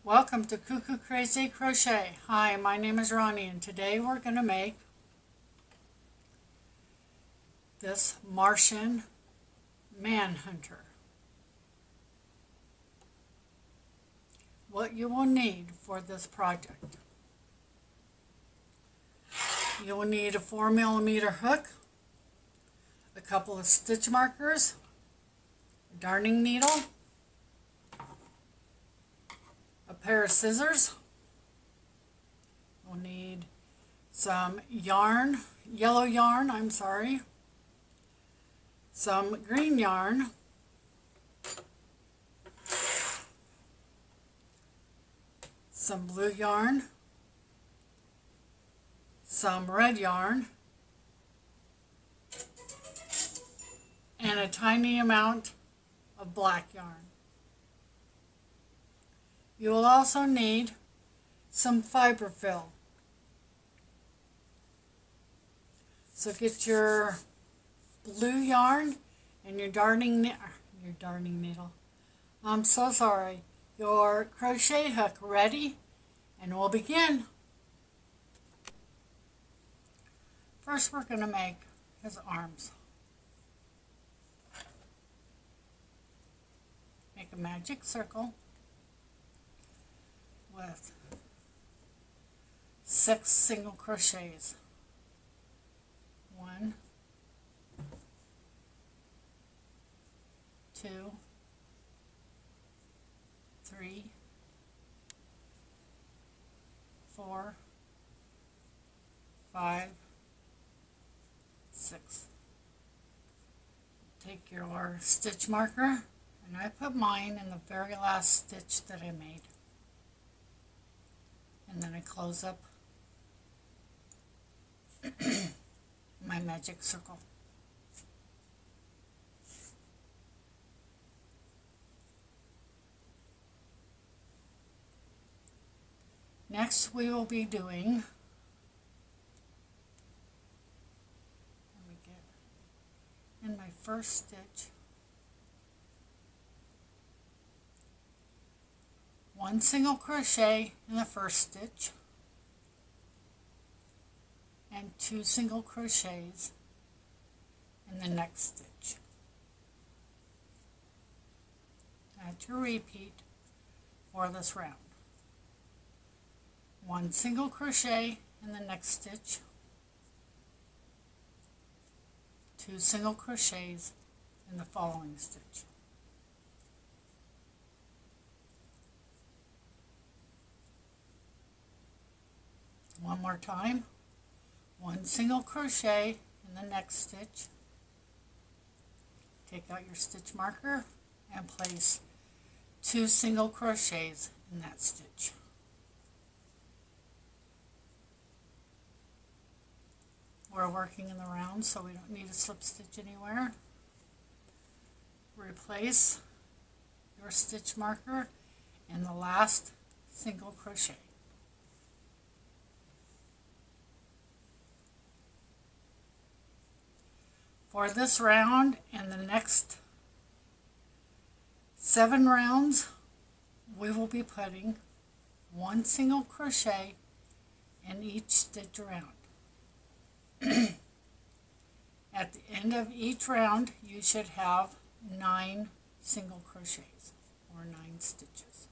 Welcome to Cuckoo Crazy Crochet. Hi, my name is Ronnie and today we're going to make this Martian Manhunter. What you will need for this project. You will need a 4mm hook, a couple of stitch markers, a darning needle, a pair of scissors. We'll need some yarn, yellow yarn, some green yarn, some blue yarn, some red yarn, and a tiny amount of black yarn. You will also need some fiber fill. So get your blue yarn and your darning needle. I'm so sorry. Your crochet hook ready, and we'll begin. First we're going to make his arms. Make a magic circle with 6 single crochets. 1, 2, 3, 4, 5, 6. Take your stitch marker, and I put mine in the very last stitch that I made. And then I close up my magic circle. Next we will be doing, let me get in my first stitch, 1 single crochet in the first stitch and 2 single crochets in the next stitch. That's your repeat for this round. 1 single crochet in the next stitch, 2 single crochets in the following stitch. One more time. 1 single crochet in the next stitch. Take out your stitch marker and place 2 single crochets in that stitch. We're working in the round, so we don't need a slip stitch anywhere. Replace your stitch marker in the last single crochet. For this round and the next 7 rounds, we will be putting 1 single crochet in each stitch around. At the end of each round, you should have 9 single crochets or 9 stitches.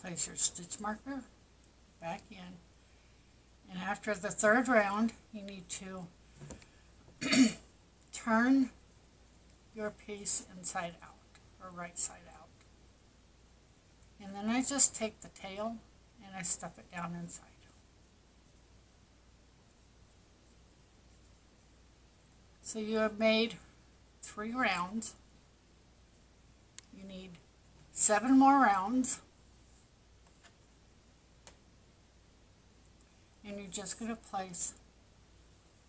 Place your stitch marker back in, and after the 3rd round you need to turn your piece inside out or right side out, and then I just take the tail and I stuff it down inside. So you have made 3 rounds. You need 7 more rounds. And you're just going to place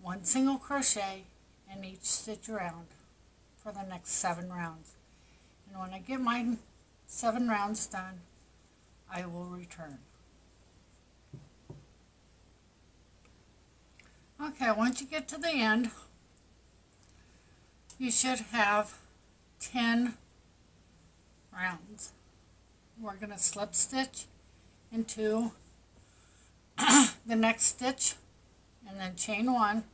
1 single crochet in each stitch around for the next 7 rounds. And when I get my 7 rounds done, I will return. Okay, once you get to the end, you should have 10 rounds. We're going to slip stitch into the next stitch and then chain 1,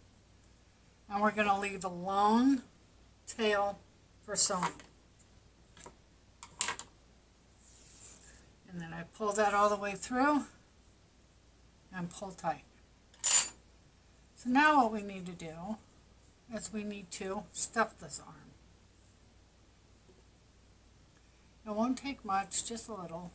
and we're going to leave a long tail for sewing. And then I pull that all the way through and pull tight. So now what we need to do is we need to stuff this arm. It won't take much, just a little.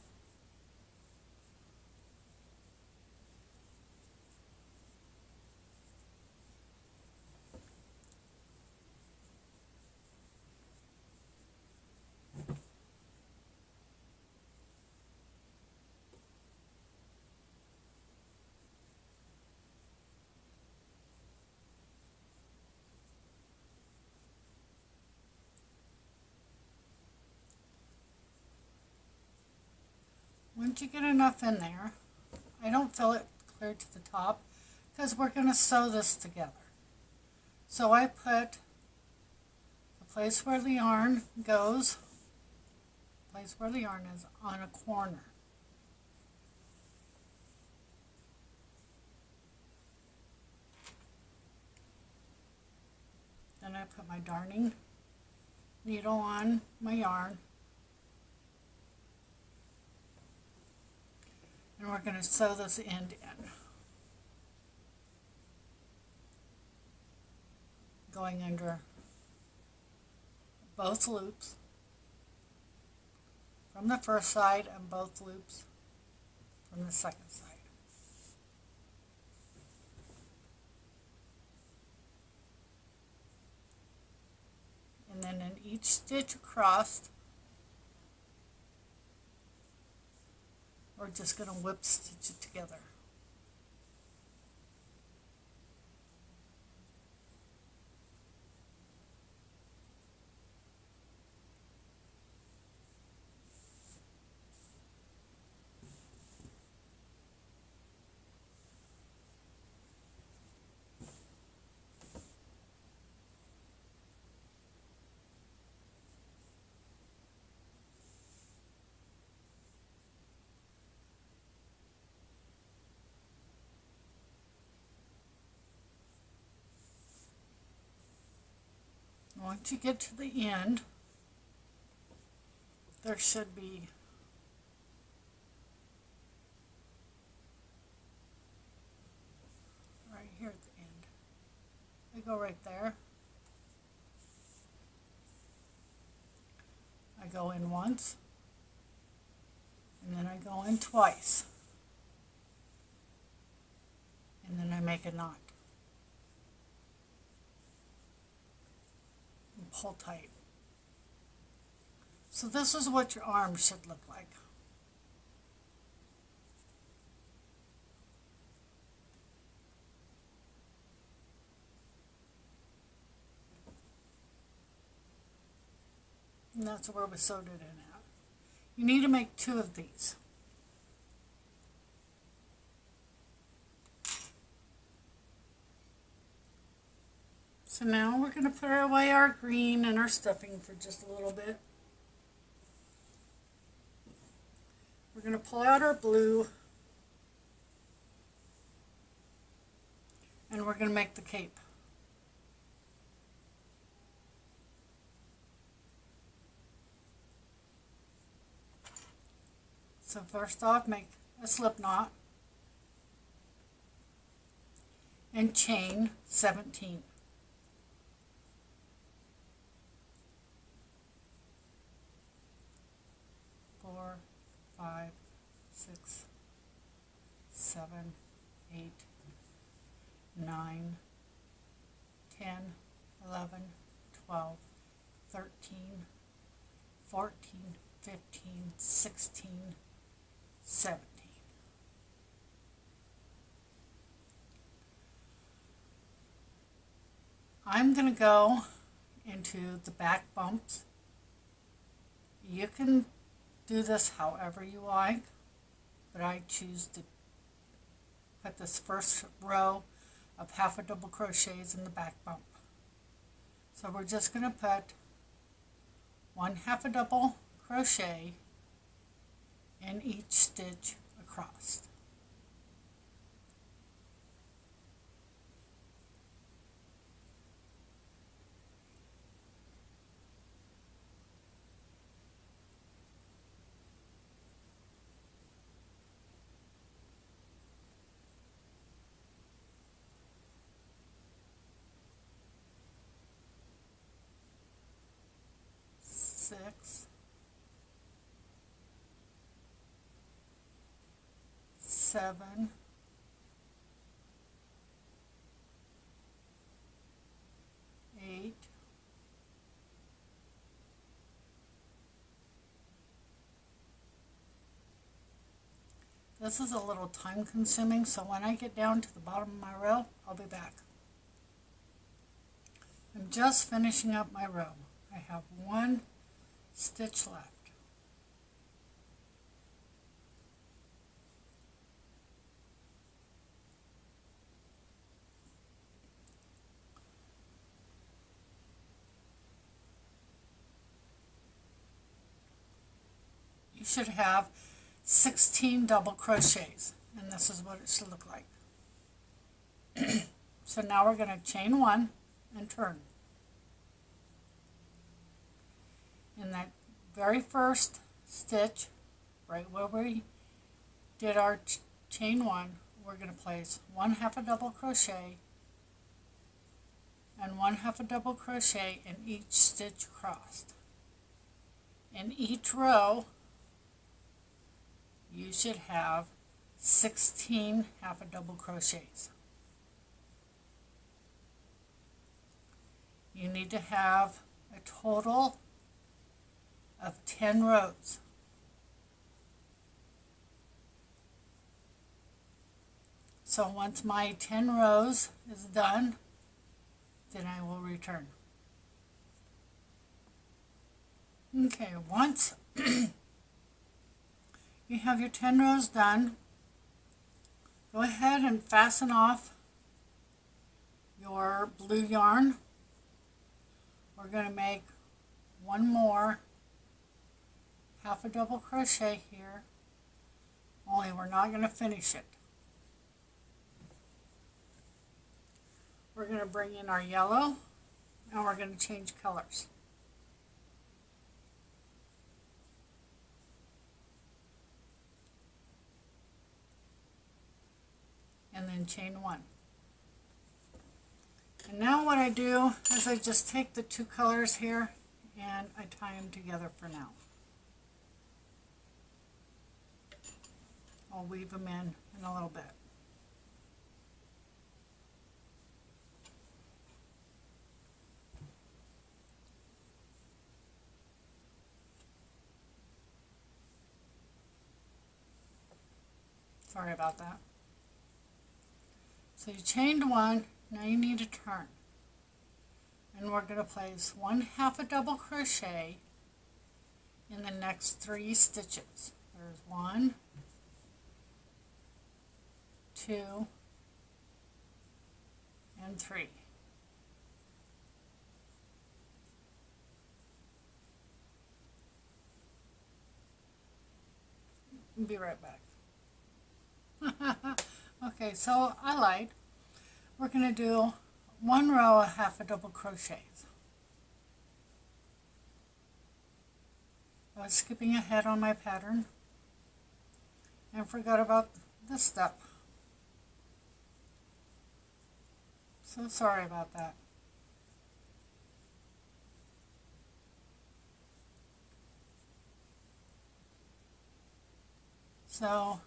Once you get enough in there, I don't fill it clear to the top because we're going to sew this together. So I put the place where the yarn goes, place where the yarn is, on a corner. Then I put my darning needle on my yarn. And we're going to sew this end in, going under both loops from the first side and both loops from the second side. And then in each stitch across, we're just going to whip stitch it together. Once you get to the end, there should be right here at the end. I go right there. I go in once, and then I go in twice, and then I make a knot. Pull tight. So this is what your arm should look like. And that's where we sewed it in at. You need to make 2 of these. So now we're going to put away our green and our stuffing for just a little bit. We're going to pull out our blue, and we're going to make the cape. So first off, make a slip knot and chain 17. 4, 5, 6, 7, 8, 9, 10, 11, 12, 13, 14, 15, 16, 17. I'm going to go into the back bumps. You can do this however you like, but I choose to put this first row of half a double crochets in the back bump. So we're just going to put 1 half a double crochet in each stitch across. Six, 7, 8, 9. This is a little time consuming, so when I get down to the bottom of my row, I'll be back. I'm just finishing up my row. I have 1 stitch left. You should have 16 double crochets, and this is what it should look like. So now we're going to chain 1 and turn. In that very first stitch, right where we did our chain 1, we're going to place 1 half a double crochet and 1 half a double crochet in each stitch crossed. In each row, you should have 16 half a double crochets. You need to have a total of 10 rows. So once my 10 rows is done, then I will return. Okay, once you have your 10 rows done, go ahead and fasten off your blue yarn. We're going to make one more half a double crochet here, only we're not going to finish it. We're going to bring in our yellow and we're going to change colors. And then chain 1. And now what I do is I just take the 2 colors here and I tie them together for now. I'll weave them in a little bit. Sorry about that. So you chained 1, now you need to turn. And we're going to place 1 half a double crochet in the next 3 stitches. There's 1, 2, and 3. I'll be right back. Okay, so I lied. We're going to do 1 row of half a double crochets. I was skipping ahead on my pattern and forgot about this step. So sorry about that. So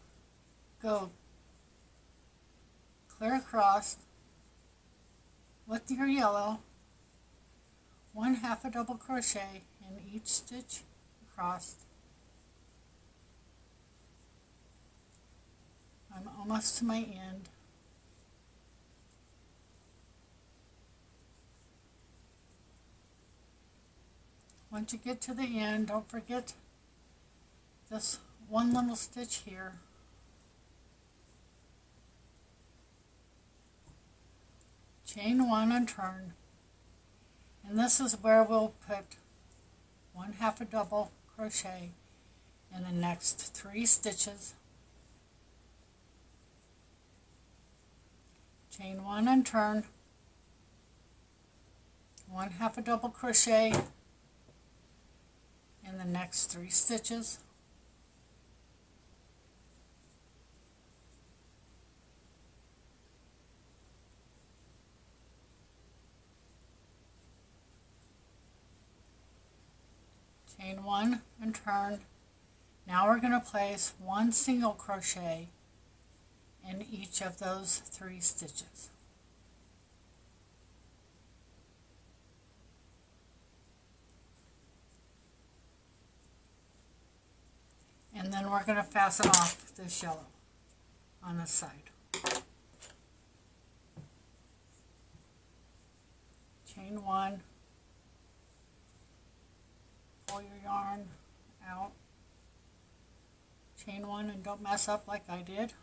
go clear across with your yellow, 1/2 a double crochet in each stitch across. I'm almost to my end. Once you get to the end, don't forget this one little stitch here. Chain 1 and turn. And this is where we'll put 1/2 a double crochet in the next 3 stitches. Chain 1 and turn. 1/2 a double crochet in the next 3 stitches. Chain 1 and turn. Now we're going to place 1 single crochet in each of those 3 stitches. And then we're going to fasten off this yellow on this side. Chain 1, pull your yarn out, chain 1 and don't mess up like I did.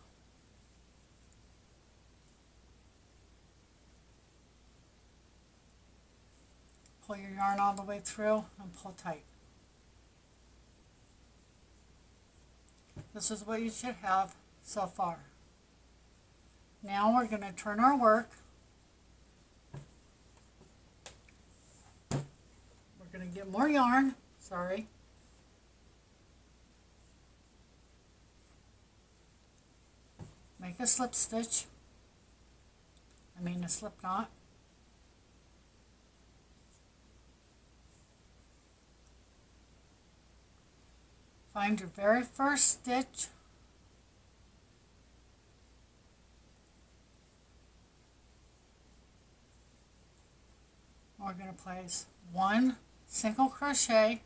Pull your yarn all the way through and pull tight. This is what you should have so far. Now we're going to turn our work. We're going to get more yarn. Sorry. Make a slip stitch. A slip knot. Find your very first stitch. We're going to place 1 single crochet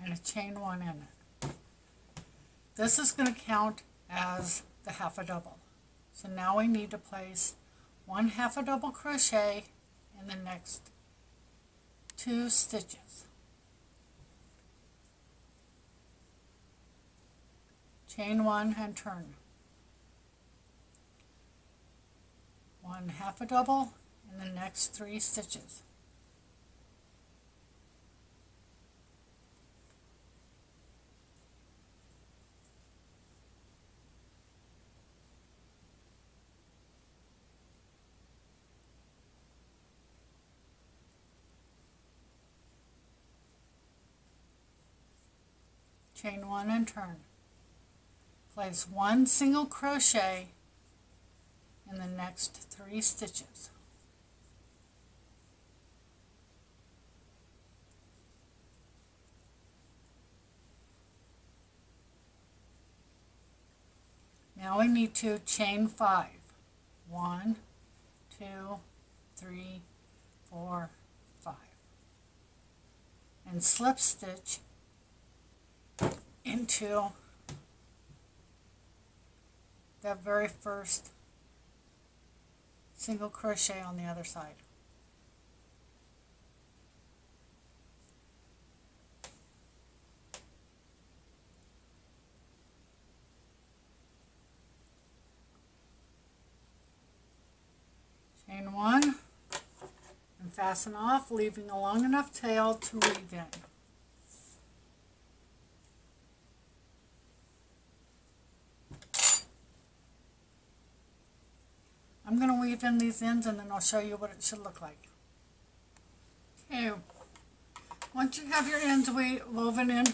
and a chain 1 in it. This is going to count as the 1/2 a double. So now we need to place 1/2 a double crochet in the next 2 stitches. Chain 1 and turn. 1/2 a double in the next 3 stitches. Chain 1 and turn. Place 1 single crochet in the next 3 stitches. Now we need to chain 5. 1, 2, 3, 4, 5. And slip stitch into that very first single crochet on the other side. Chain 1 and fasten off, leaving a long enough tail to weave in. I'm going to weave in these ends and then I'll show you what it should look like. Okay, once you have your ends woven in,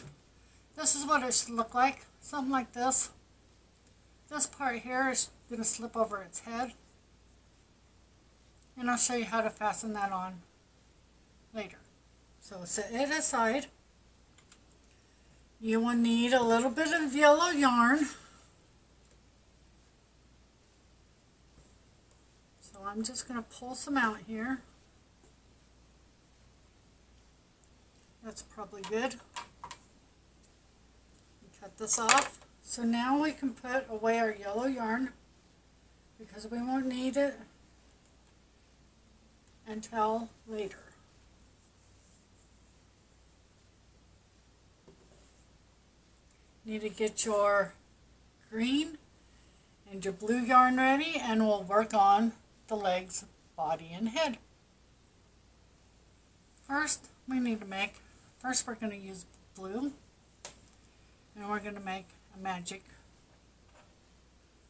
this is what it should look like. Something like this. This part here is going to slip over its head. And I'll show you how to fasten that on later. So set it aside. You will need a little bit of yellow yarn. I'm just going to pull some out here. That's probably good. Cut this off. So now we can put away our yellow yarn because we won't need it until later. Need to get your green and your blue yarn ready, and we'll work on the legs, body, and head. First we're going to use blue, and we're going to make a magic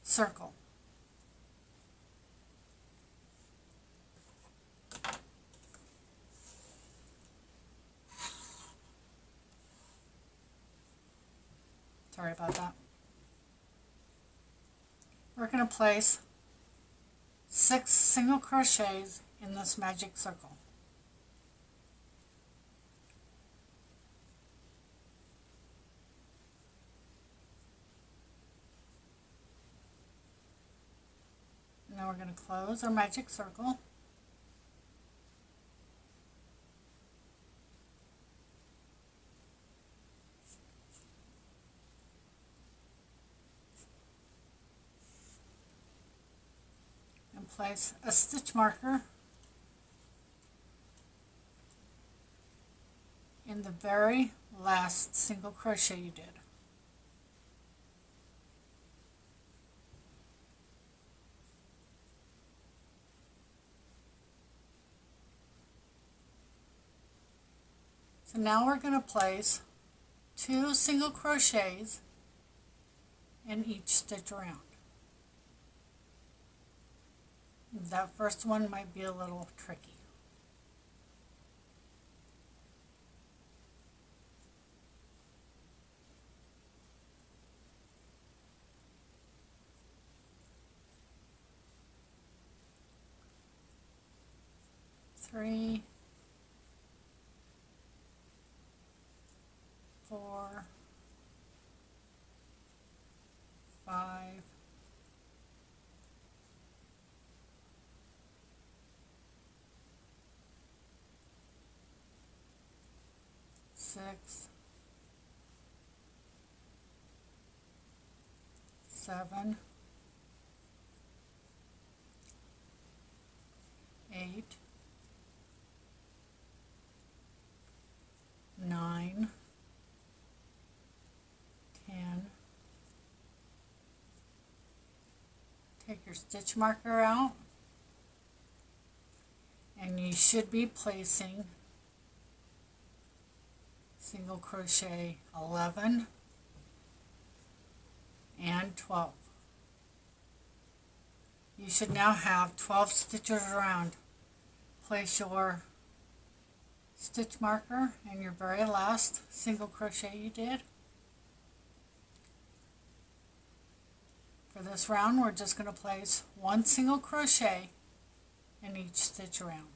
circle. Sorry about that. We're going to place 6 single crochets in this magic circle. Now we're going to close our magic circle. And place a stitch marker in the very last single crochet you did. So now we're going to place 2 single crochets in each stitch around. That first one might be a little tricky. Three, 4, 5, 6, 7, 8, 9, 10. Take your stitch marker out, and you should be placing single crochet 11 and 12. You should now have 12 stitches around. Place your stitch marker in your very last single crochet you did. For this round, we're just going to place 1 single crochet in each stitch around.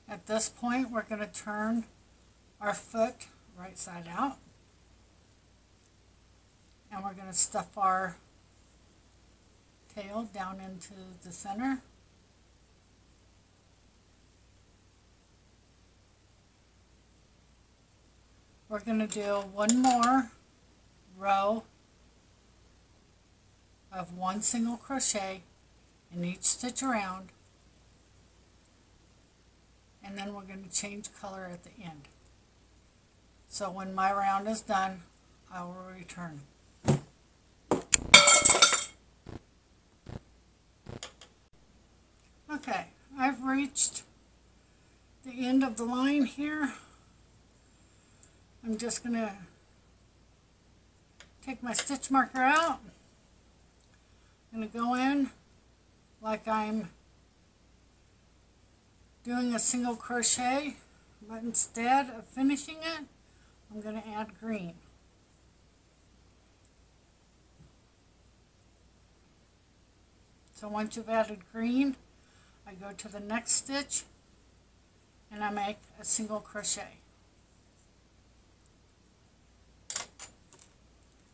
At this point, we're going to turn our foot right side out, and we're going to stuff our tail down into the center. We're going to do one more row of 1 single crochet in each stitch around, and then we're going to change color at the end. So when my round is done, I will return. reached the end of the line here, I'm just going to take my stitch marker out. I'm going to go in like I'm doing a single crochet, but instead of finishing it, I'm going to add green. So once you've added green, I go to the next stitch and I make a single crochet.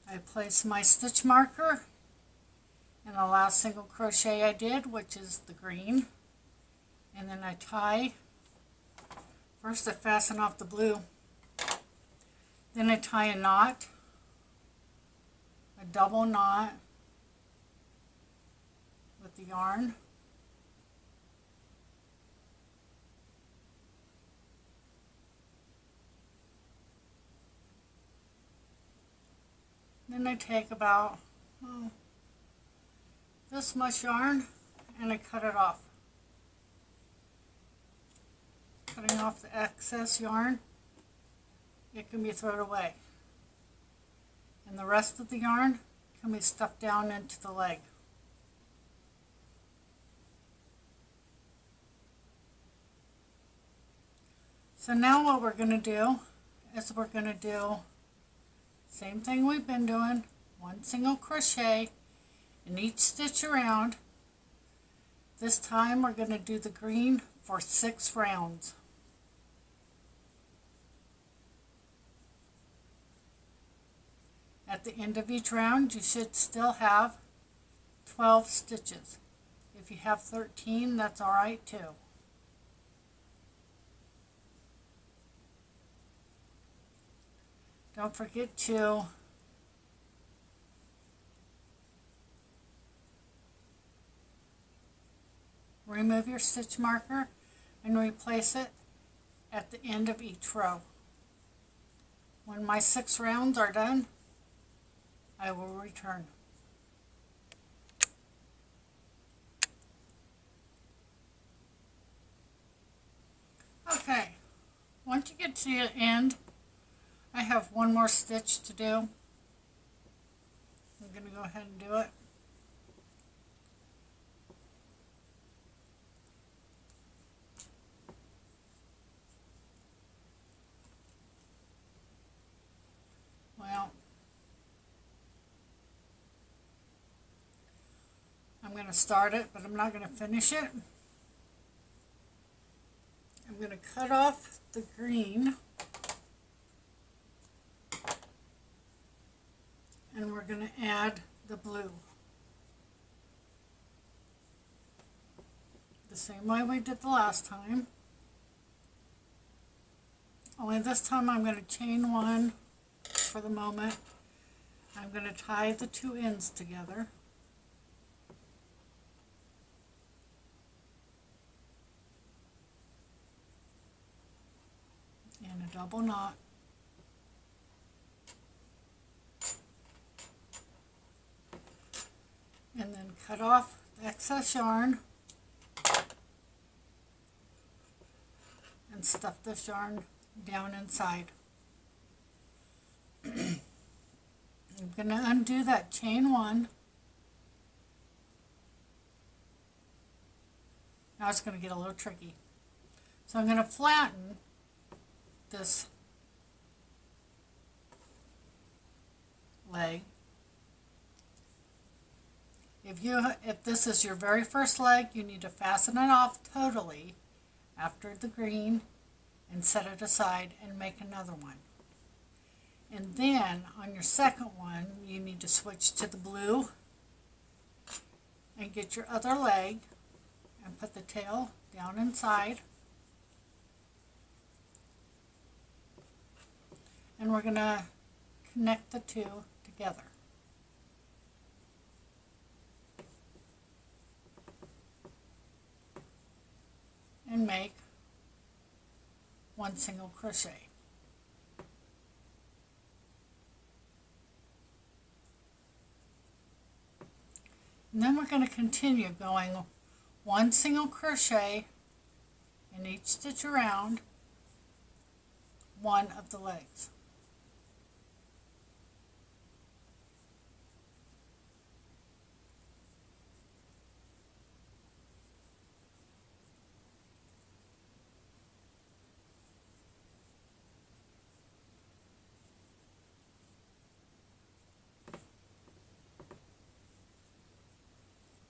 I place my stitch marker in the last single crochet I did, which is the green, and then I tie. First I fasten off the blue, then I tie a knot, a double knot with the yarn. Then I take about this much yarn and I cut it off. Cutting off the excess yarn, it can be thrown away. And the rest of the yarn can be stuffed down into the leg. So now what we're going to do is we're going to do same thing we've been doing, one single crochet in each stitch around. This time we're going to do the green for 6 rounds. At the end of each round you should still have 12 stitches. If you have 13, that's alright too. Don't forget to remove your stitch marker and replace it at the end of each row. When my 6 rounds are done, I will return. Okay, once you get to the end, I have one more stitch to do. I'm going to go ahead and do it. Well, I'm going to start it, but I'm not going to finish it. I'm going to cut off the green. And we're going to add the blue. The same way we did the last time. Only this time I'm going to chain one for the moment. I'm going to tie the 2 ends together. And a double knot. And then cut off the excess yarn and stuff this yarn down inside. I'm going to undo that chain 1. Now it's going to get a little tricky. So I'm going to flatten this leg. If this is your very first leg, you need to fasten it off totally after the green and set it aside and make another one. And then on your second one, you need to switch to the blue and get your other leg and put the tail down inside. And we're going to connect the 2 together. And make one single crochet. And then we're going to continue going one single crochet and each stitch around one of the legs.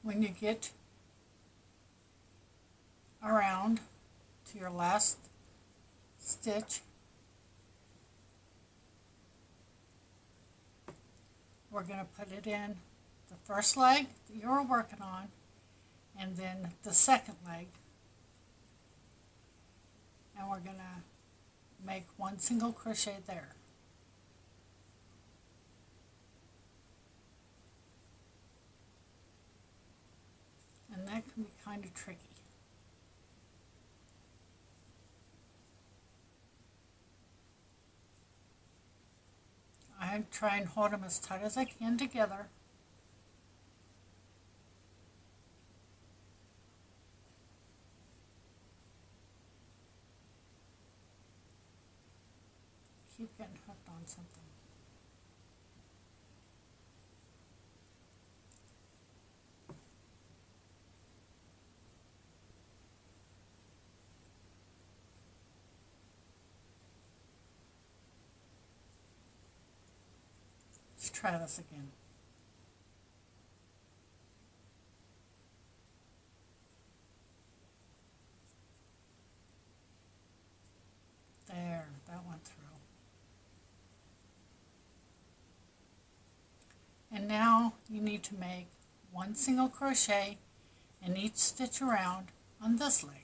When you get around to your last stitch, we're going to put it in the first leg that you were working on, and then the second leg, and we're going to make one single crochet there. And that can be kind of tricky. I try and hold them as tight as I can together. Keep getting hooked on something. Let's try this again. There, that went through. And now you need to make one single crochet in each stitch around on this leg.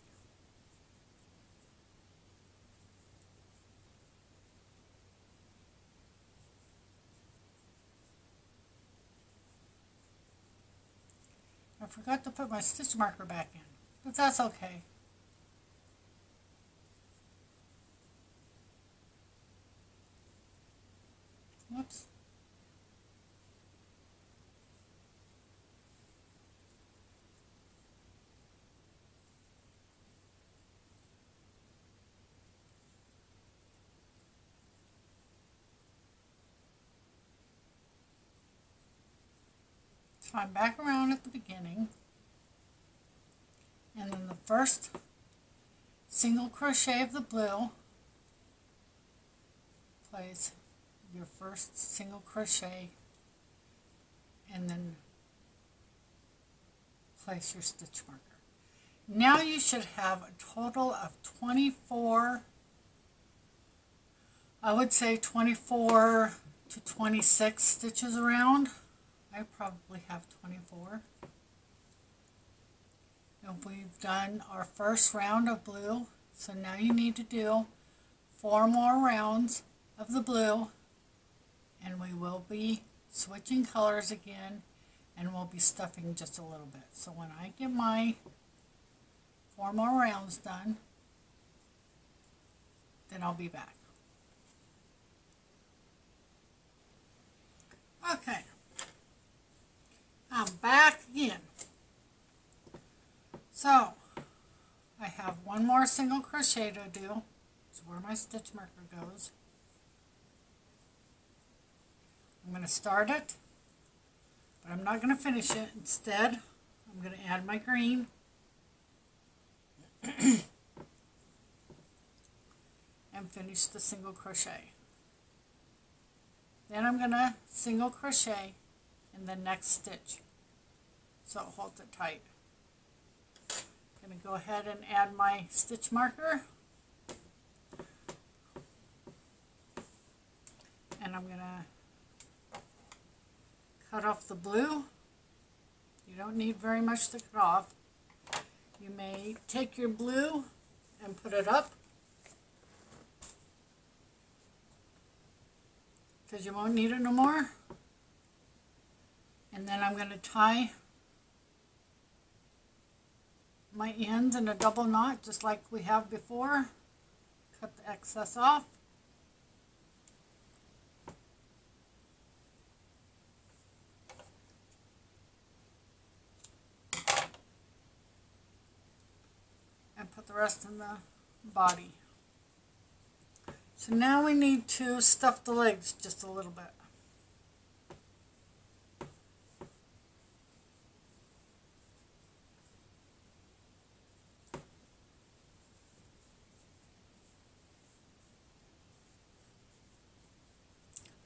I forgot to put my stitch marker back in, but that's okay. Whoops. So I'm back around at the beginning, and then the first single crochet of the blue, place your first single crochet, and then place your stitch marker. Now you should have a total of 24, I would say 24 to 26 stitches around. I probably have 24. And we've done our first round of blue, so now you need to do 4 more rounds of the blue, and we will be switching colors again, and we'll be stuffing just a little bit. So when I get my 4 more rounds done, then I'll be back. Okay. I'm back again. So, I have one more single crochet to do. It's where my stitch marker goes. I'm going to start it, but I'm not going to finish it. Instead, I'm going to add my green. And finish the single crochet. Then I'm going to single crochet in the next stitch, so it holds it tight. I'm going to go ahead and add my stitch marker, and I'm going to cut off the blue. You don't need very much to cut off. You may take your blue and put it up, because you won't need it no more. And then I'm going to tie my ends in a double knot just like we have before. Cut the excess off. And put the rest in the body. So now we need to stuff the legs just a little bit.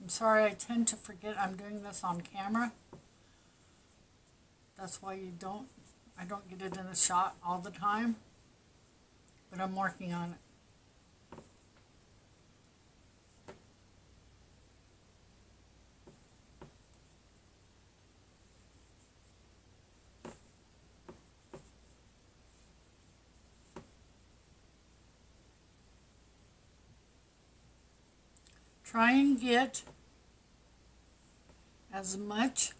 I'm sorry, I tend to forget I'm doing this on camera. That's why I don't get it in the shot all the time, but I'm working on it. Try and get as much,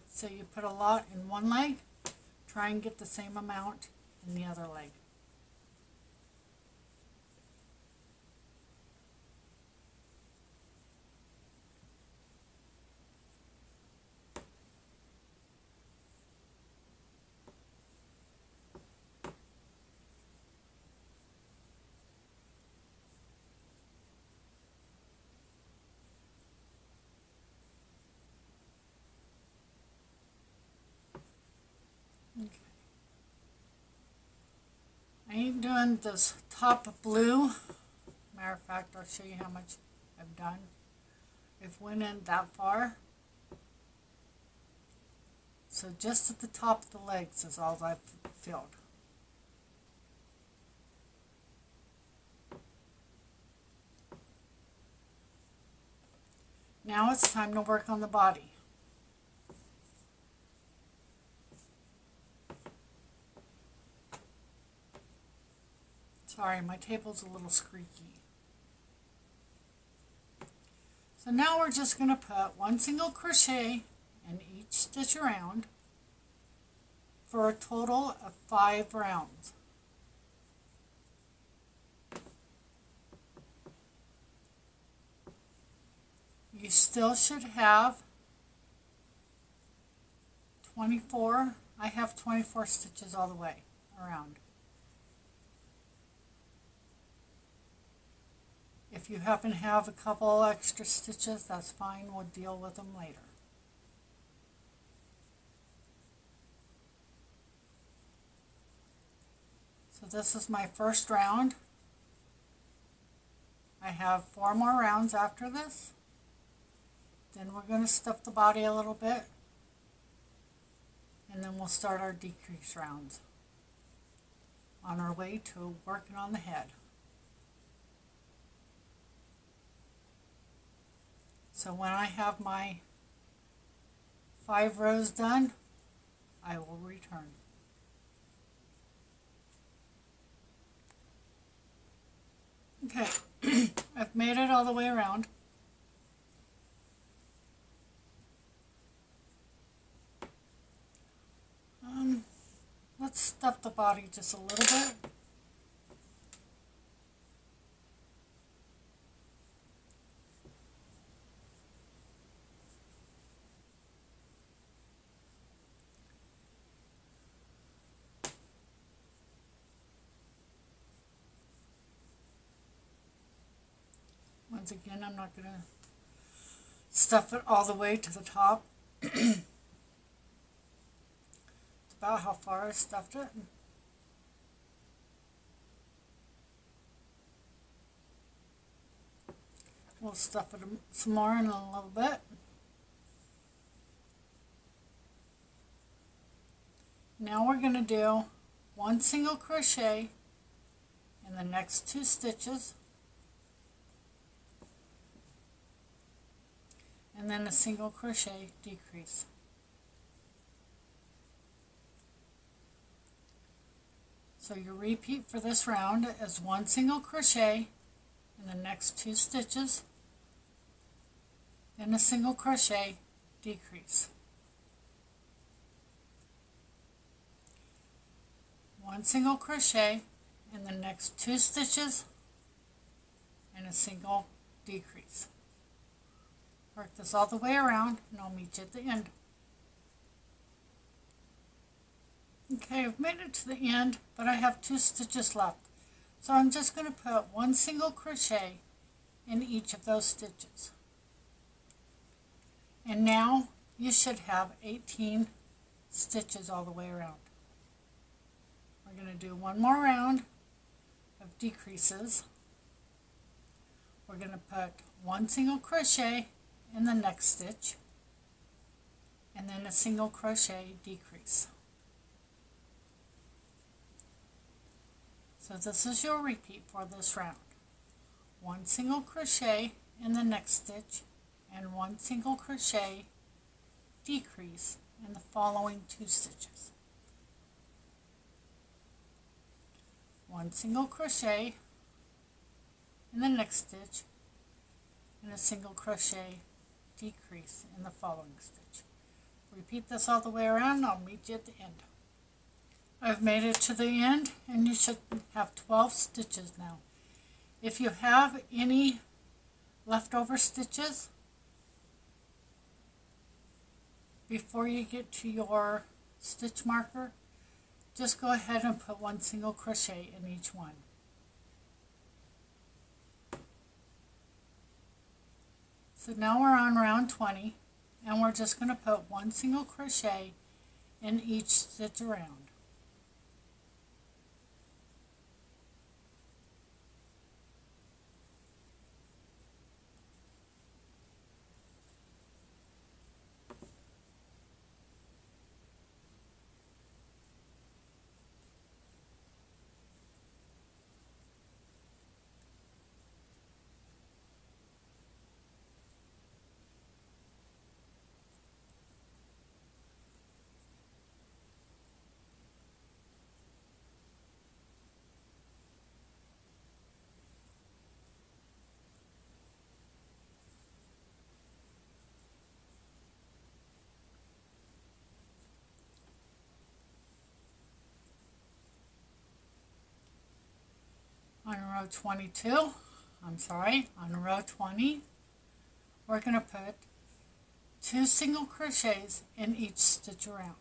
so you put a lot in one leg, try and get the same amount in the other leg. Okay. I ain't doing this top blue. Matter of fact, I'll show you how much I've done. It went in that far. So just at the top of the legs is all I've filled. Now it's time to work on the body. Sorry, my table's a little squeaky. So now we're just going to put one single crochet in each stitch around for a total of 5 rounds. You still should have 24. I have 24 stitches all the way around. If you happen to have a couple extra stitches, that's fine. We'll deal with them later. So this is my first round. I have 4 more rounds after this. Then we're going to stuff the body a little bit. And then we'll start our decrease rounds on our way to working on the head. So when I have my 5 rows done, I will return. Okay, I've made it all the way around. Let's stuff the body just a little bit. Once again, I'm not going to stuff it all the way to the top. It's about how far I stuffed it. We'll stuff it some more in a little bit. Now we're going to do 1 single crochet in the next 2 stitches. And then a single crochet decrease. So your repeat for this round is 1 single crochet in the next 2 stitches, then a single crochet decrease. 1 single crochet in the next 2 stitches and a single decrease. Work this all the way around and I'll meet you at the end. Okay, I've made it to the end, but I have 2 stitches left. So I'm just going to put 1 single crochet in each of those stitches. And now you should have 18 stitches all the way around. We're going to do one more round of decreases. We're going to put 1 single crochet in the next stitch and then a single crochet decrease. So this is your repeat for this round. 1 single crochet in the next stitch and 1 single crochet decrease in the following 2 stitches. 1 single crochet in the next stitch and a single crochet decrease in the following stitch. Repeat this all the way around and I'll meet you at the end. I've made it to the end and you should have 12 stitches now. If you have any leftover stitches before you get to your stitch marker, just go ahead and put 1 single crochet in each one. So now we're on round 20 and we're just going to put 1 single crochet in each stitch around. On row 22, on row 20, we're going to put 2 single crochets in each stitch around.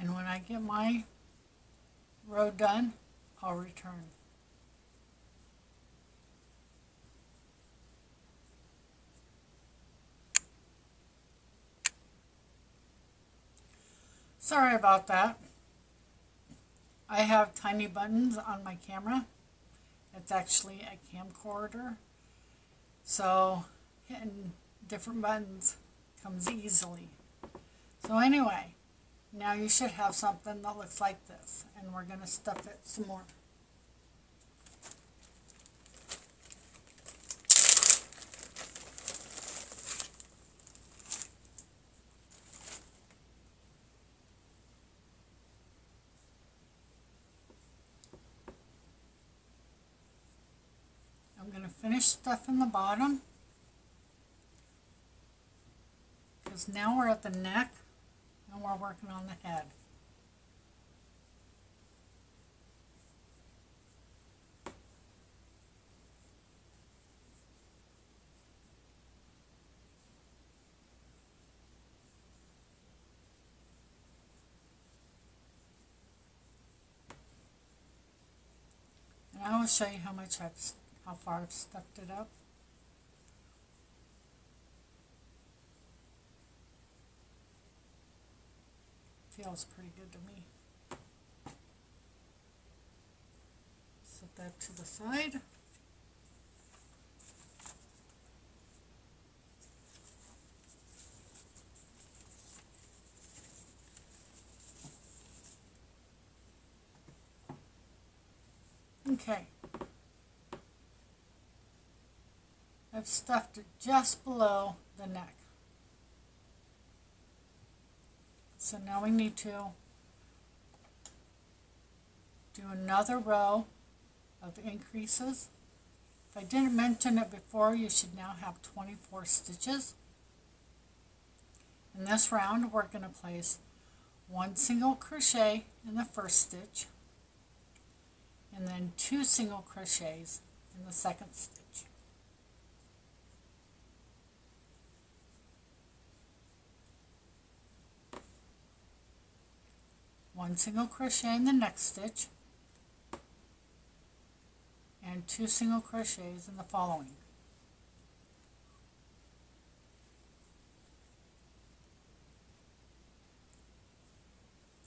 And when I get my row done, I'll return. Sorry about that. I have tiny buttons on my camera. It's actually a camcorder, so hitting different buttons comes easily. So anyway, now you should have something that looks like this, and we're going to stuff it some more. I'm going to finish stuffing the bottom, because now we're at the neck and we're working on the head. And I will show you how far I've stuffed it up. Feels pretty good to me. Set that to the side. Okay. I've stuffed it just below the neck. So now we need to do another row of increases. If I didn't mention it before, you should now have 24 stitches. In this round, we're going to place 1 single crochet in the first stitch, and then 2 single crochets in the second stitch. One single crochet in the next stitch, and 2 single crochets in the following.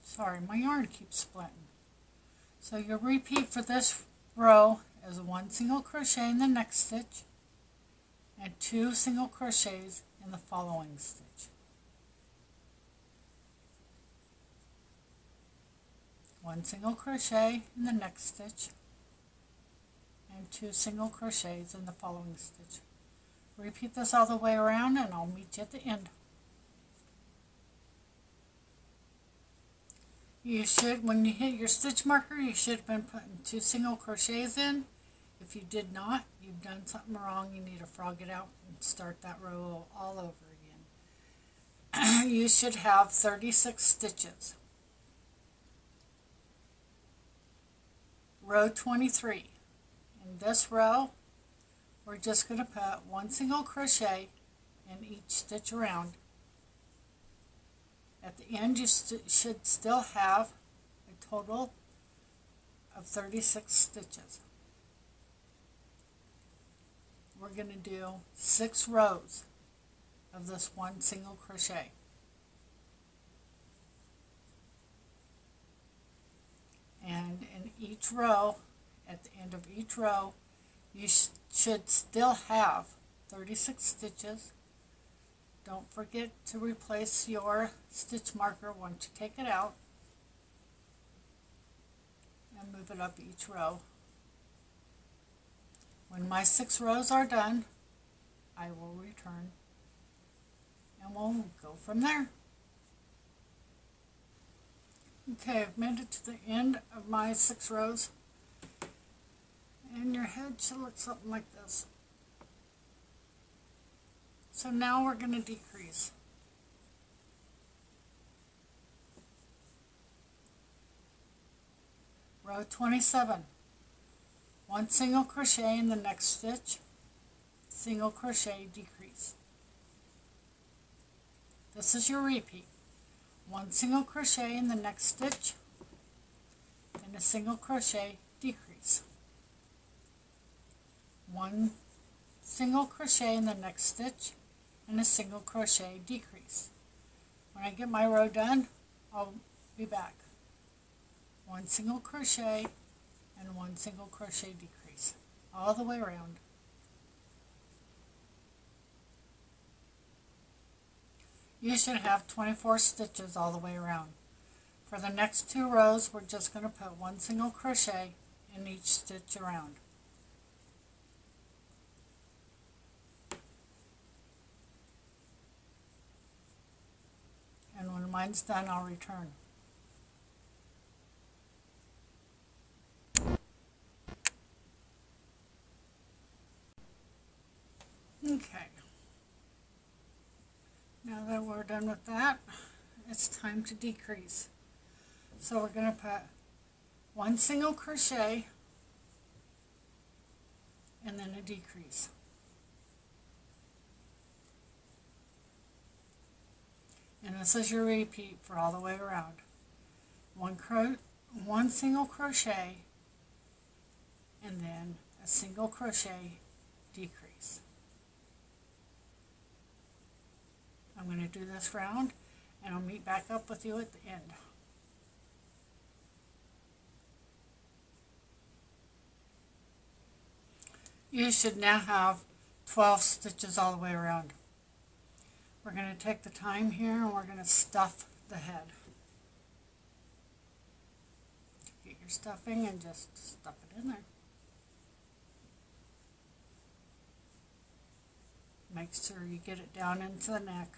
Sorry, my yarn keeps splitting. So you'll repeat for this row as 1 single crochet in the next stitch and 2 single crochets in the following stitch. One single crochet in the next stitch and 2 single crochets in the following stitch. Repeat this all the way around and I'll meet you at the end. You should, when you hit your stitch marker, you should have been putting 2 single crochets in. If you did not, you've done something wrong. You need to frog it out and start that row all over again. You should have 36 stitches. Row 23. In this row, we're just going to put 1 single crochet in each stitch around. At the end, you should still have a total of 36 stitches. We're going to do 6 rows of this 1 single crochet. And in each row, at the end of each row, you should still have 36 stitches. Don't forget to replace your stitch marker once you take it out and move it up each row. When my 6 rows are done, I will return and we'll go from there. Okay, I've made it to the end of my 6 rows, and your head should look something like this. So now we're going to decrease. Row 27. 1 single crochet in the next stitch, single crochet, decrease. This is your repeat. 1 single crochet in the next stitch and a single crochet, decrease. 1 single crochet in the next stitch and a single crochet, decrease. When I get my row done, I'll be back. 1 single crochet and 1 single crochet, decrease all the way around. You should have 24 stitches all the way around. For the next 2 rows, we're just going to put 1 single crochet in each stitch around. And when mine's done, I'll return. Okay. Now that we're done with that, it's time to decrease. So we're going to put 1 single crochet and then a decrease. And this is your repeat for all the way around. 1 single crochet and then a single crochet, decrease. I'm going to do this round and I'll meet back up with you at the end. You should now have 12 stitches all the way around. We're going to take the time here and we're going to stuff the head. Get your stuffing and just stuff it in there. Make sure you get it down into the neck.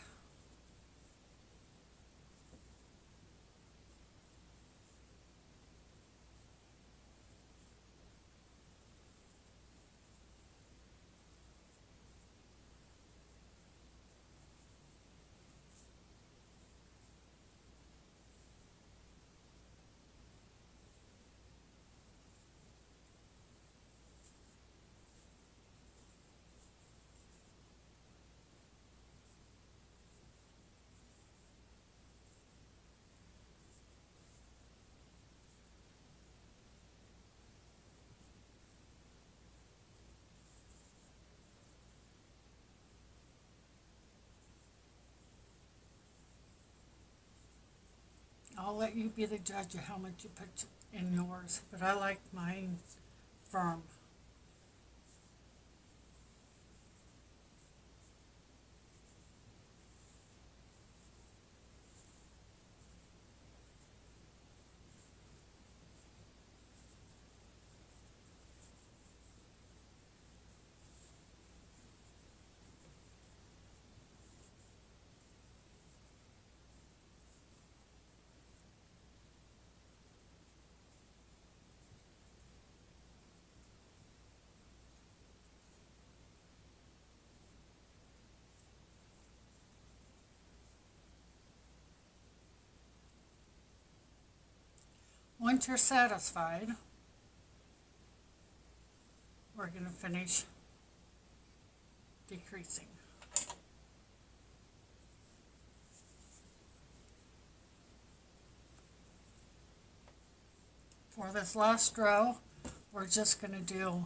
let you be the judge of how much you put in yours, but I like mine firm. Once you're satisfied, we're going to finish decreasing. For this last row, we're just going to do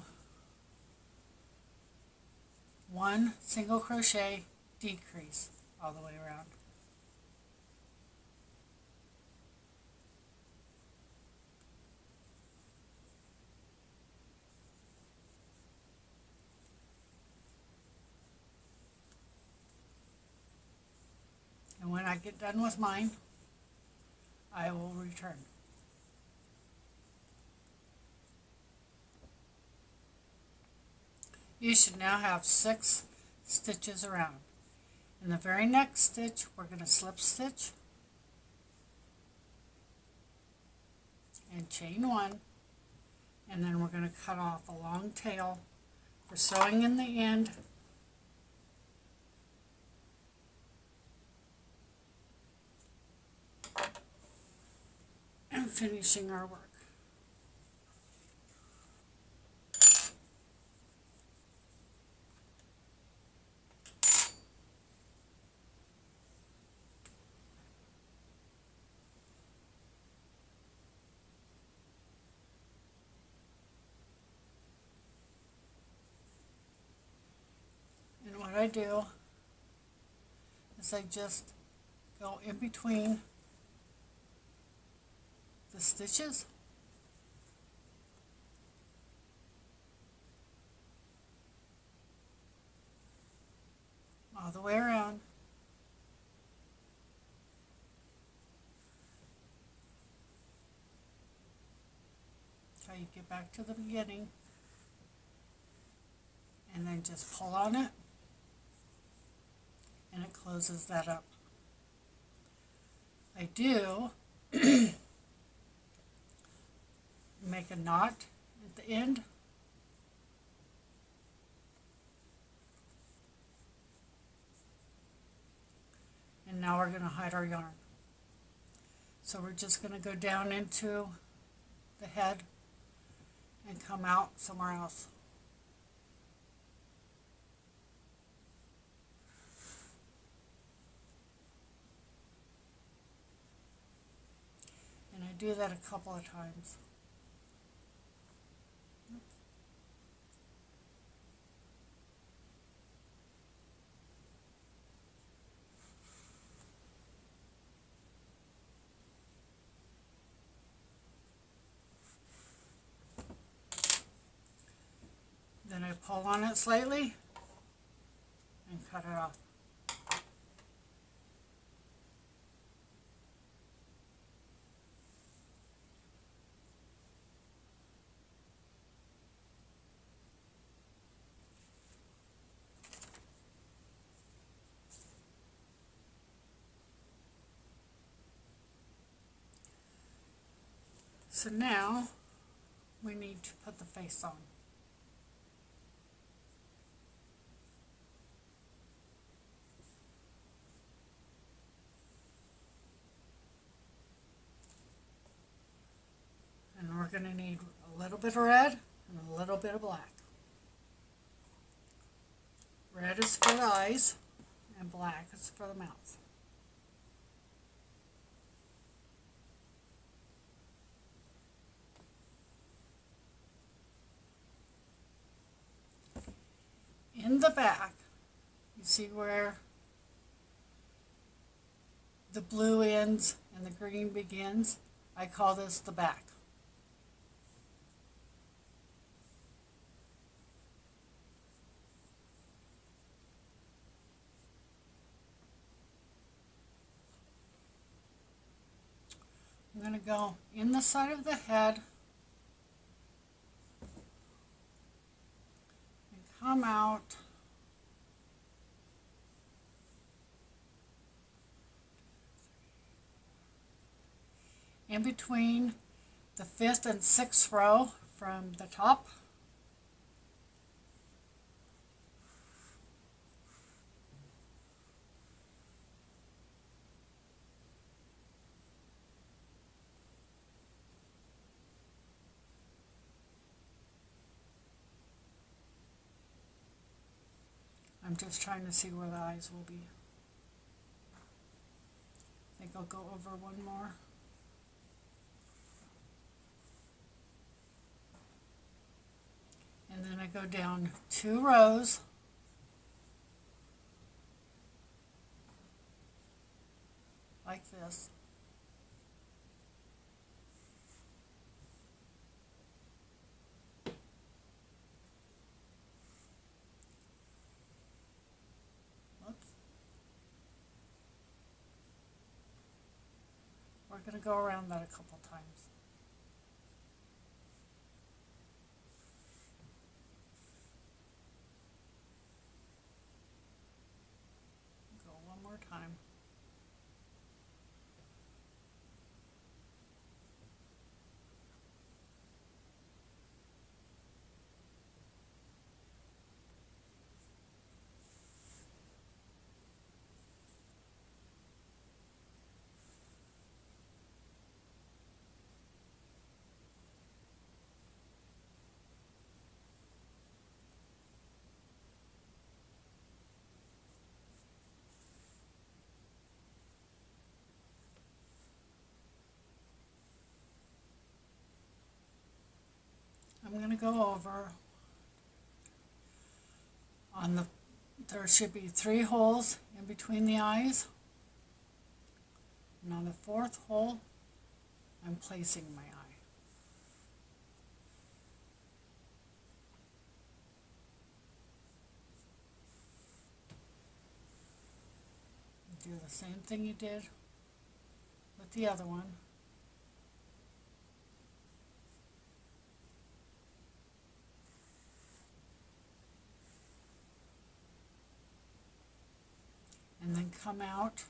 one single crochet decrease all the way around. And when I get done with mine, I will return. You should now have 6 stitches around. In the very next stitch, we're going to slip stitch and chain 1, and then we're going to cut off a long tail for sewing in the end and finishing our work. And what I do is I just go in between the stitches all the way around, until you get back to the beginning, and then just pull on it and it closes that up. I do make a knot at the end, and now we're going to hide our yarn. So we're just going to go down into the head and come out somewhere else. And I do that a couple of times. Then I pull on it slightly and cut it off. So now we need to put the face on. And we're going to need a little bit of red and a little bit of black. Red is for the eyes and black is for the mouth. In the back, you see where the blue ends and the green begins. I call this the back. I'm going to go in the side of the head and come out in between the 5th and 6th row from the top. I'm just trying to see where the eyes will be. I think I'll go over one more. And then I go down 2 rows. Like this. We're going to go around that a couple times. Go one more time. I'm going to go over on the, there should be 3 holes in between the eyes, and on the 4th hole I'm placing my eye. Do the same thing you did with the other one. And then come out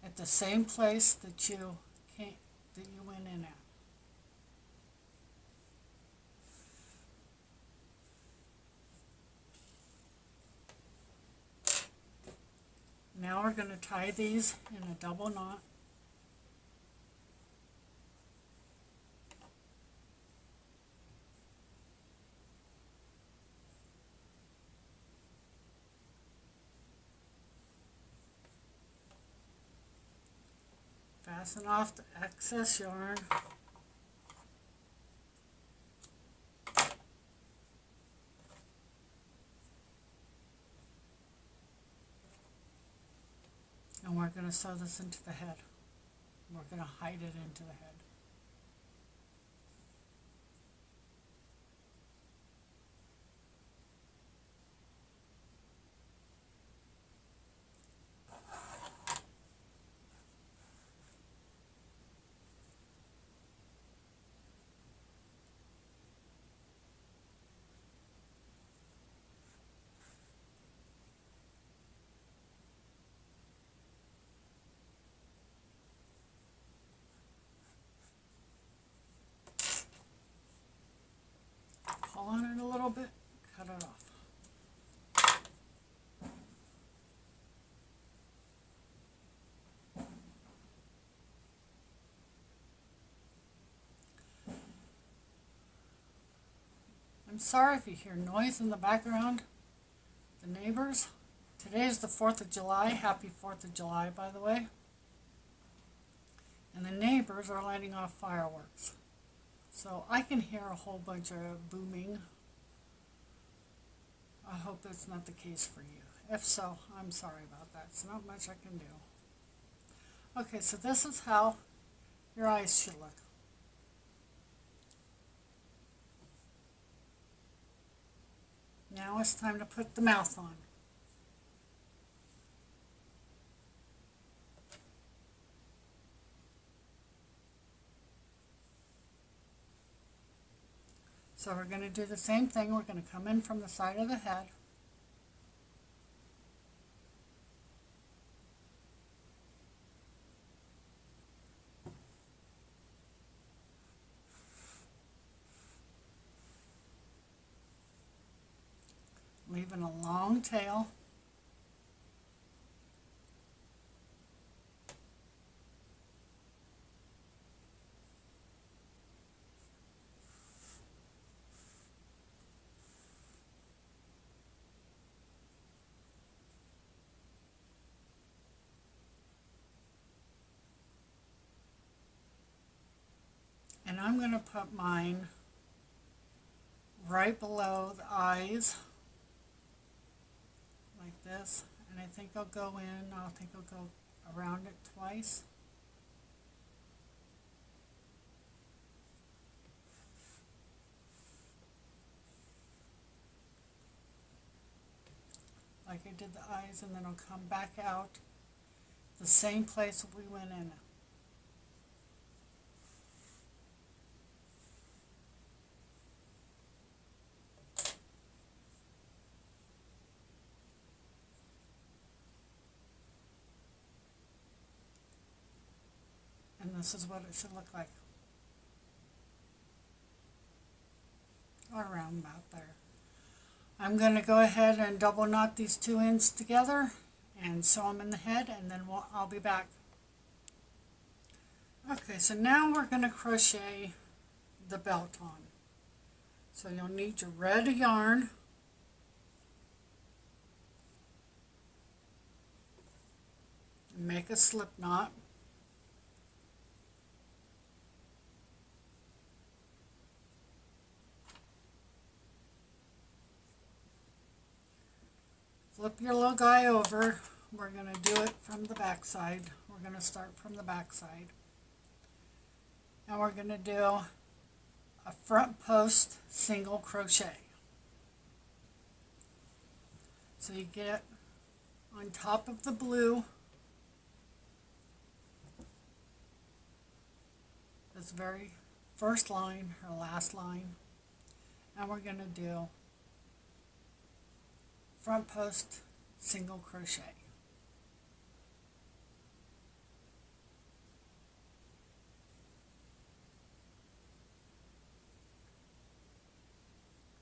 at the same place that you went in at. Now we're going to tie these in a double knot. Fasten off the excess yarn. And we're going to sew this into the head. We're going to hide it into the head. Pull on it a little bit, cut it off. I'm sorry if you hear noise in the background. The neighbors. Today is the 4th of July. Happy 4th of July, by the way. And the neighbors are lighting off fireworks. So I can hear a whole bunch of booming. I hope that's not the case for you. If so, I'm sorry about that. It's not much I can do. Okay, so this is how your eyes should look. Now it's time to put the mouth on. So we're going to do the same thing. We're going to come in from the side of the head. Leaving a long tail. And I'm going to put mine right below the eyes, like this. And I think I'll go around it twice. Like I did the eyes, and then I'll come back out the same place we went in. And this is what it should look like. Or around about there. I'm going to go ahead and double knot these two ends together and sew them in the head, and then I'll be back. Okay, so now we're going to crochet the belt on. So you'll need your red yarn, and make a slip knot. Flip your little guy over. We're going to do it from the back side. We're going to start from the back side. And we're going to do a front post single crochet. So you get on top of the blue, this very first line or last line, and we're going to do front post single crochet.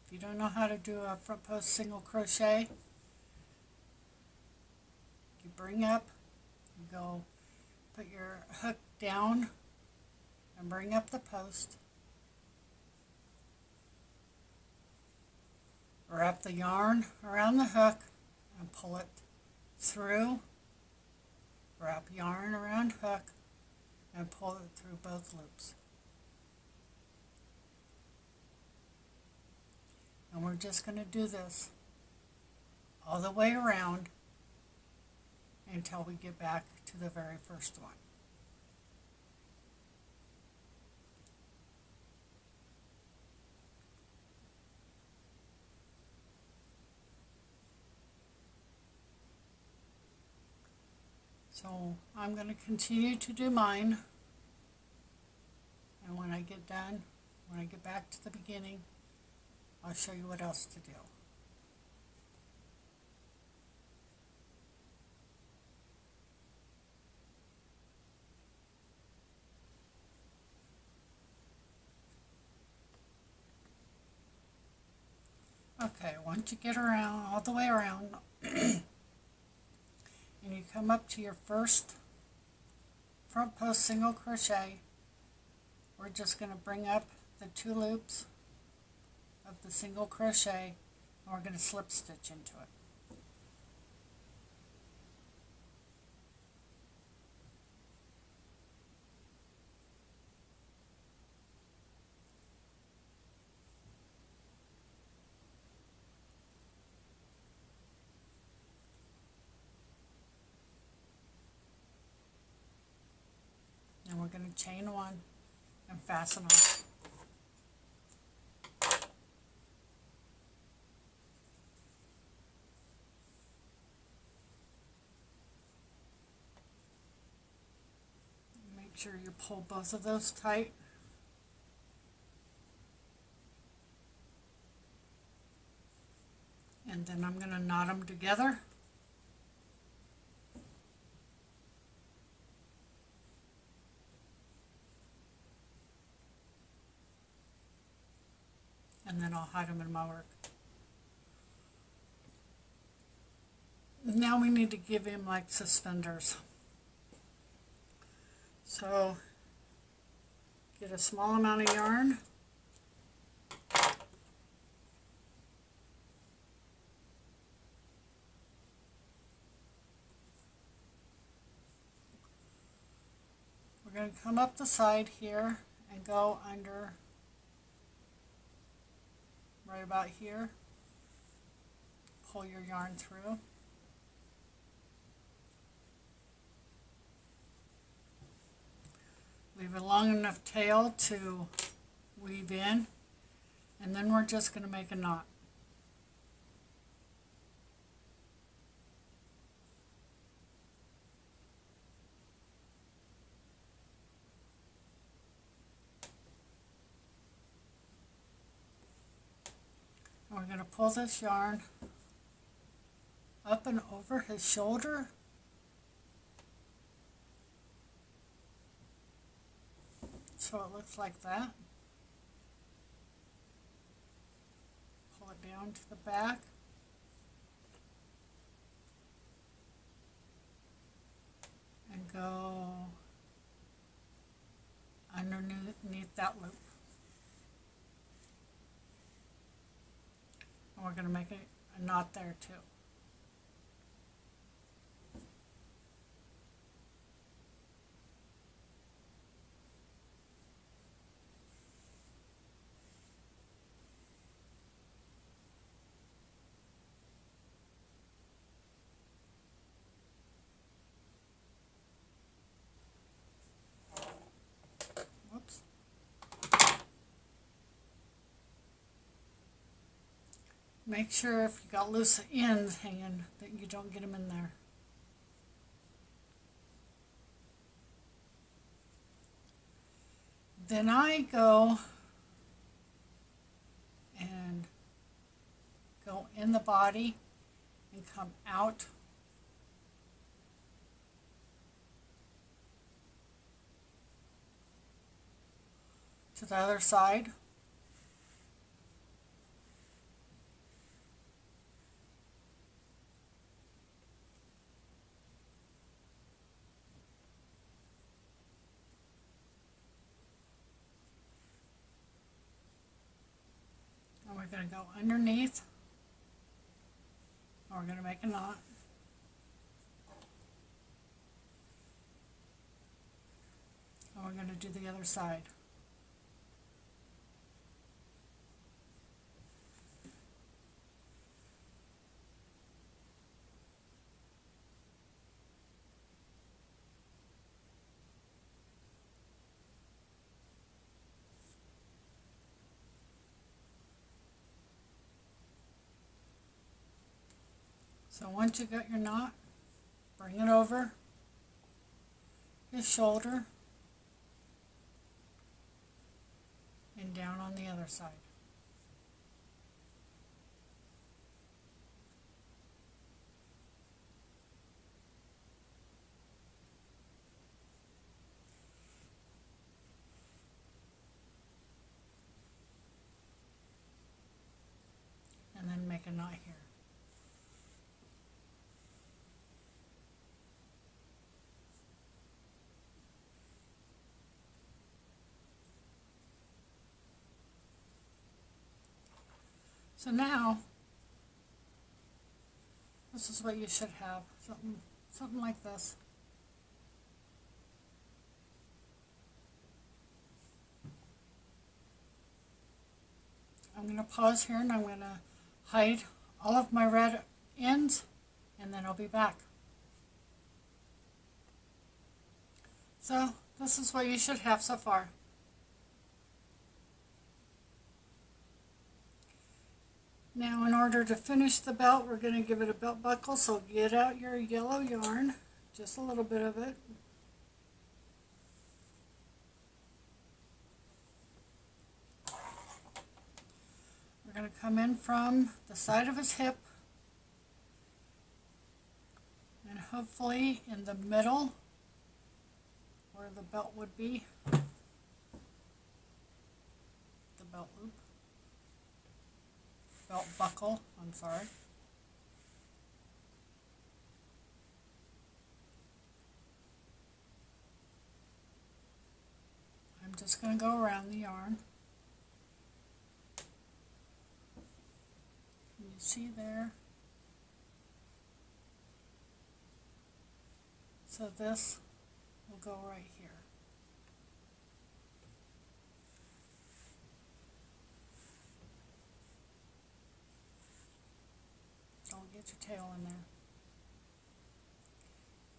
If you don't know how to do a front post single crochet, you bring up, you go put your hook down and bring up the post. Wrap the yarn around the hook and pull it through. Wrap yarn around hook and pull it through both loops. And we're just going to do this all the way around until we get back to the very first one. So I'm going to continue to do mine, and when I get done, when I get back to the beginning, I'll show you what else to do. Okay, once you get around, all the way around, and you come up to your first front post single crochet, we're just going to bring up the two loops of the single crochet, and we're going to slip stitch into it. chain one and fasten off. Make sure you pull both of those tight. And then I'm going to knot them together. And then I'll hide them in my work. Now we need to give him like suspenders. So get a small amount of yarn. We're going to come up the side here and go under right about here. Pull your yarn through. Leave a long enough tail to weave in, and then we're just going to make a knot. And we're going to pull this yarn up and over his shoulder. So it looks like that. Pull it down to the back. And go underneath that loop. And we're going to make a knot there too. Whoops. Make sure if you got loose ends hanging that you don't get them in there. Then I go and go in the body and come out to the other side. And we're going to go underneath. And we're going to make a knot. And we're going to do the other side. So once you got your knot, bring it over his shoulder and down on the other side. And then make a knot here. So now, this is what you should have, something like this. I'm going to pause here and I'm going to hide all of my red ends and then I'll be back. So this is what you should have so far. Now in order to finish the belt, we're going to give it a belt buckle, so get out your yellow yarn, just a little bit of it. We're going to come in from the side of his hip and hopefully in the middle where the belt would be, the belt loop. Belt buckle, I'm sorry. I'm just going to go around the yarn. Can you see there? So this will go right here. Don't get your tail in there.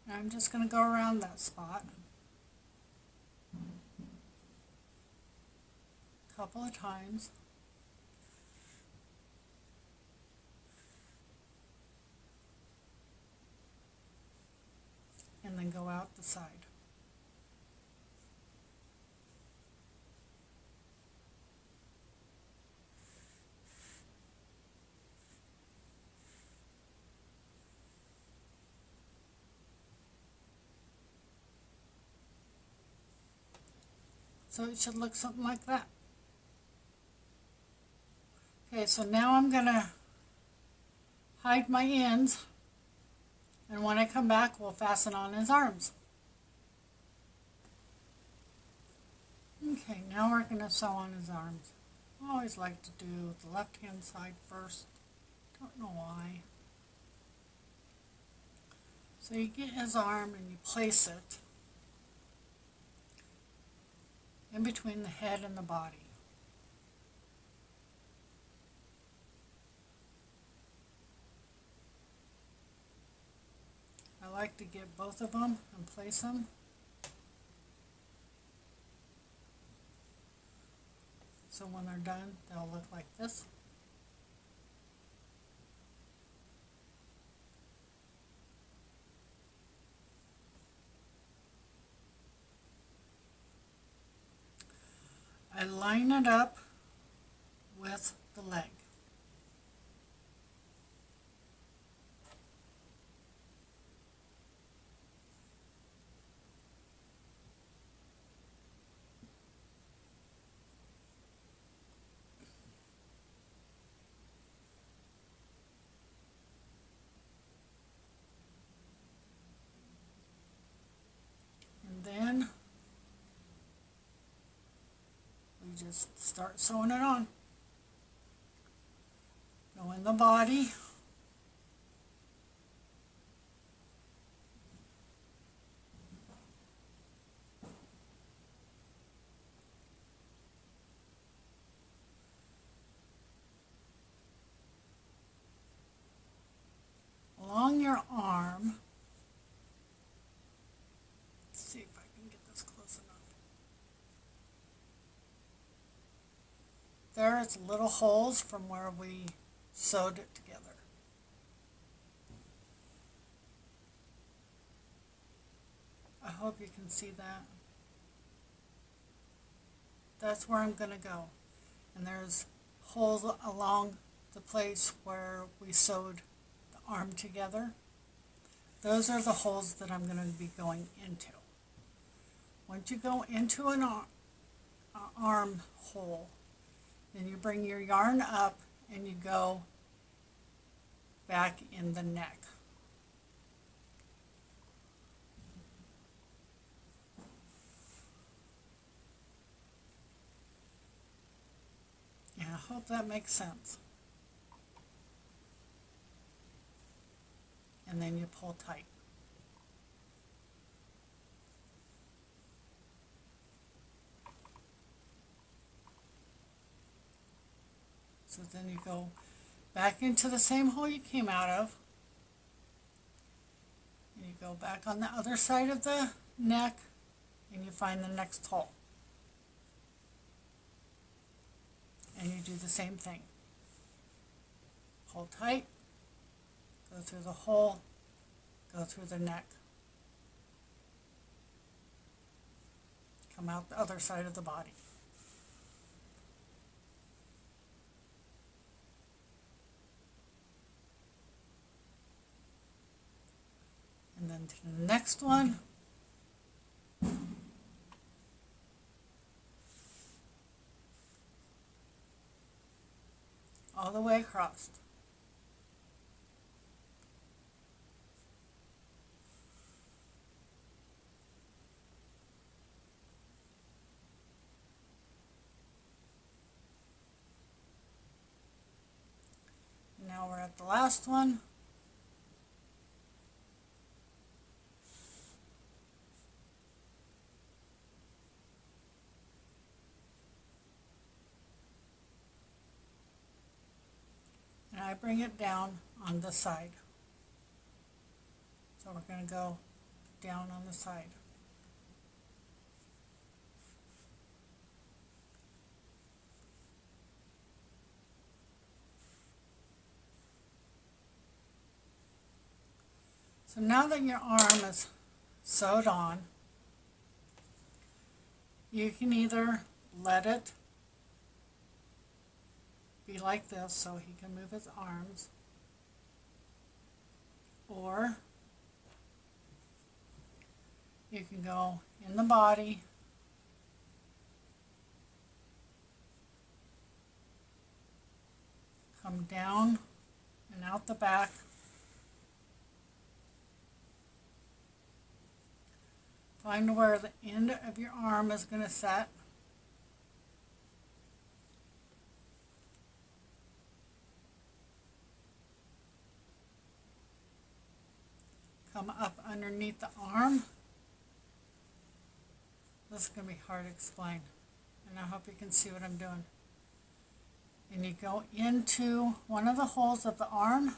And I'm just going to go around that spot a couple of times. And then go out the side. So it should look something like that. Okay, so now I'm going to hide my ends, and when I come back we'll fasten on his arms. Okay, now we're going to sew on his arms. I always like to do the left hand side first. Don't know why. So you get his arm and you place it in between the head and the body. I like to get both of them and place them. So when they're done, they'll look like this. I line it up with the leg. And then we just start sewing it on. Go in the body. Along your arm. Let's see if I can get this close enough. There's little holes from where we sewed it together. I hope you can see that. That's where I'm going to go. And there's holes along the place where we sewed the arm together. Those are the holes that I'm going to be going into. Once you go into an arm hole, then you bring your yarn up and you go back in the neck. Yeah, I hope that makes sense. And then you pull tight. So then you go back into the same hole you came out of. And you go back on the other side of the neck and you find the next hole. And you do the same thing. Hold tight, go through the hole, go through the neck. Come out the other side of the body. And then to the next one. All the way across. Now we're at the last one. And I bring it down on the side. So we're going to go down on the side. So now that your arm is sewed on, you can either let it be like this so he can move his arms, or you can go in the body, come down and out the back, find where the end of your arm is going to set. Come up underneath the arm. This is going to be hard to explain, and I hope you can see what I'm doing. And you go into one of the holes of the arm,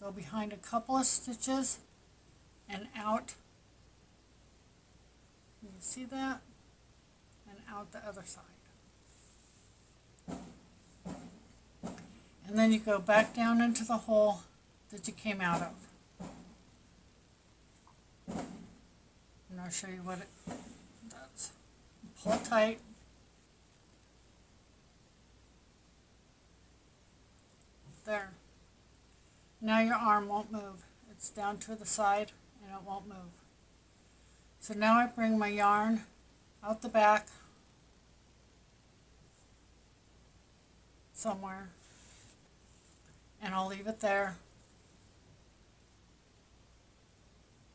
go behind a couple of stitches, and out. Can you see that? And out the other side. And then you go back down into the hole that you came out of. And I'll show you what it does. Pull tight. There. Now your arm won't move. It's down to the side and it won't move. So now I bring my yarn out the back somewhere. And I'll leave it there.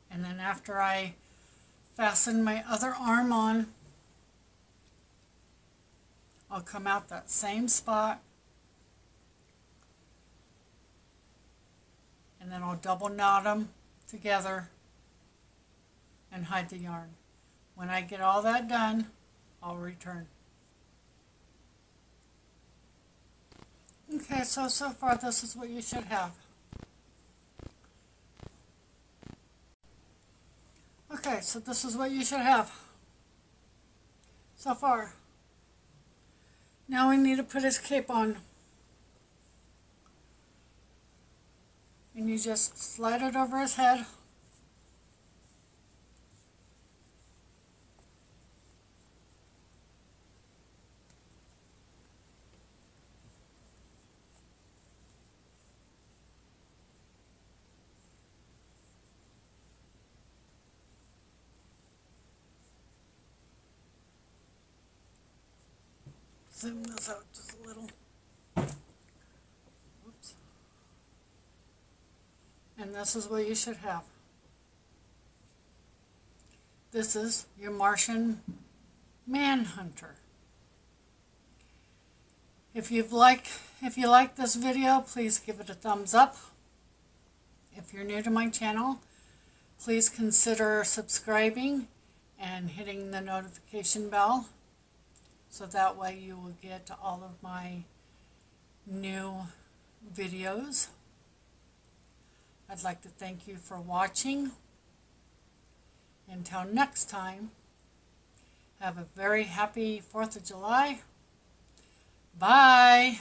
And then after I fasten my other arm on, I'll come out that same spot, and then I'll double knot them together and hide the yarn. When I get all that done, I'll return. Okay, so far this is what you should have. Okay, so this is what you should have so far. Now we need to put his cape on. And you just slide it over his head. Zoom this out just a little. Oops. And this is what you should have. This is your Martian Manhunter. If you like this video, please give it a thumbs up. If you're new to my channel, please consider subscribing and hitting the notification bell, so that way you will get all of my new videos. I'd like to thank you for watching, Until next time, have a very happy 4th of July. Bye.